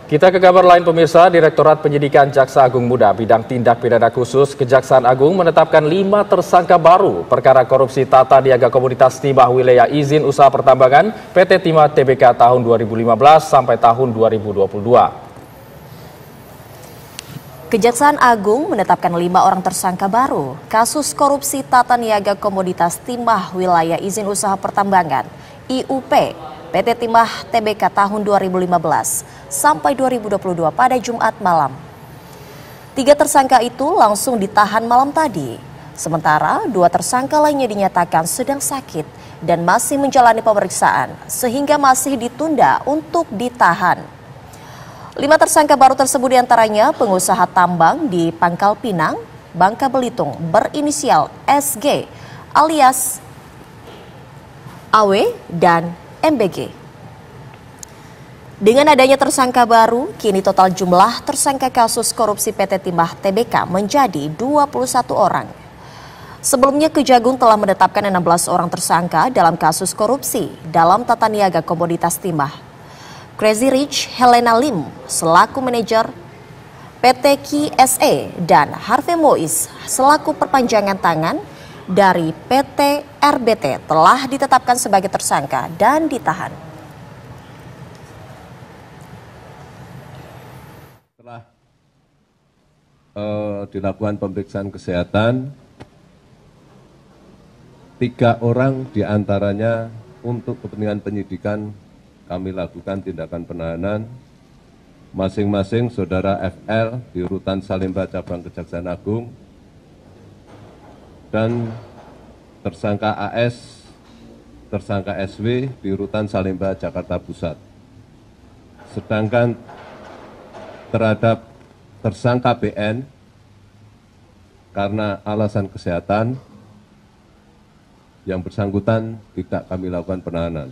Kita ke kabar lain pemirsa, Direktorat Penyidikan Jaksa Agung Muda Bidang Tindak Pidana Khusus Kejaksaan Agung menetapkan 5 tersangka baru perkara korupsi tata niaga komoditas timah wilayah izin usaha pertambangan PT Timah Tbk tahun 2015 sampai tahun 2022. Kejaksaan Agung menetapkan 5 orang tersangka baru kasus korupsi tata niaga komoditas timah wilayah izin usaha pertambangan IUP PT Timah Tbk tahun 2015 sampai 2022 pada Jumat malam. 3 tersangka itu langsung ditahan malam tadi. Sementara 2 tersangka lainnya dinyatakan sedang sakit dan masih menjalani pemeriksaan sehingga masih ditunda untuk ditahan. 5 tersangka baru tersebut diantaranya pengusaha tambang di Pangkal Pinang, Bangka Belitung berinisial SG alias AW dan MBG. Dengan adanya tersangka baru, kini total jumlah tersangka kasus korupsi PT Timah Tbk menjadi 21 orang. Sebelumnya Kejagung telah menetapkan 16 orang tersangka dalam kasus korupsi dalam tata niaga komoditas timah. Crazy Rich Helena Lim selaku manajer PT KSE dan Harvey Mois selaku perpanjangan tangan dari PT RBT telah ditetapkan sebagai tersangka dan ditahan. Setelah dilakukan pemeriksaan kesehatan, 3 orang diantaranya untuk kepentingan penyidikan kami lakukan tindakan penahanan. Masing-masing saudara FL di Rutan Salemba Cabang Kejaksaan Agung dan tersangka AS, tersangka SW di Rutan Salemba Jakarta Pusat. Sedangkan terhadap tersangka BN karena alasan kesehatan yang bersangkutan tidak kami lakukan penahanan.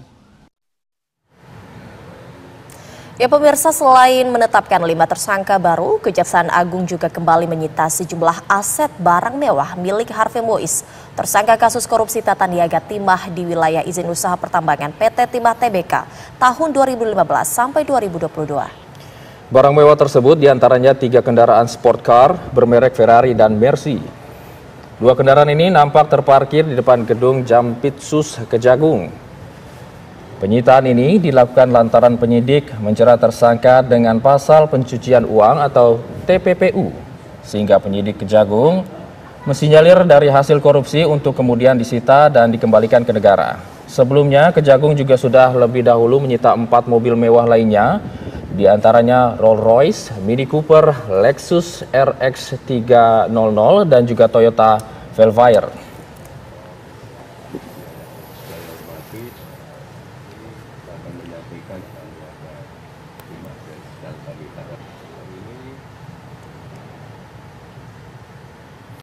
Ya pemirsa, selain menetapkan 5 tersangka baru, Kejaksaan Agung juga kembali menyita sejumlah aset barang mewah milik Harvey Mois, tersangka kasus korupsi tata niaga timah di wilayah izin usaha pertambangan PT Timah Tbk tahun 2015 sampai 2022. Barang mewah tersebut diantaranya 3 kendaraan sport car bermerek Ferrari dan Mercy. 2 kendaraan ini nampak terparkir di depan gedung Jampitsus Kejagung. Penyitaan ini dilakukan lantaran penyidik menjerat tersangka dengan pasal pencucian uang atau TPPU, sehingga penyidik Kejagung mensinyalir dari hasil korupsi untuk kemudian disita dan dikembalikan ke negara. Sebelumnya, Kejagung juga sudah lebih dahulu menyita 4 mobil mewah lainnya, diantaranya Rolls-Royce, Mini Cooper, Lexus RX 300 dan juga Toyota Velfire.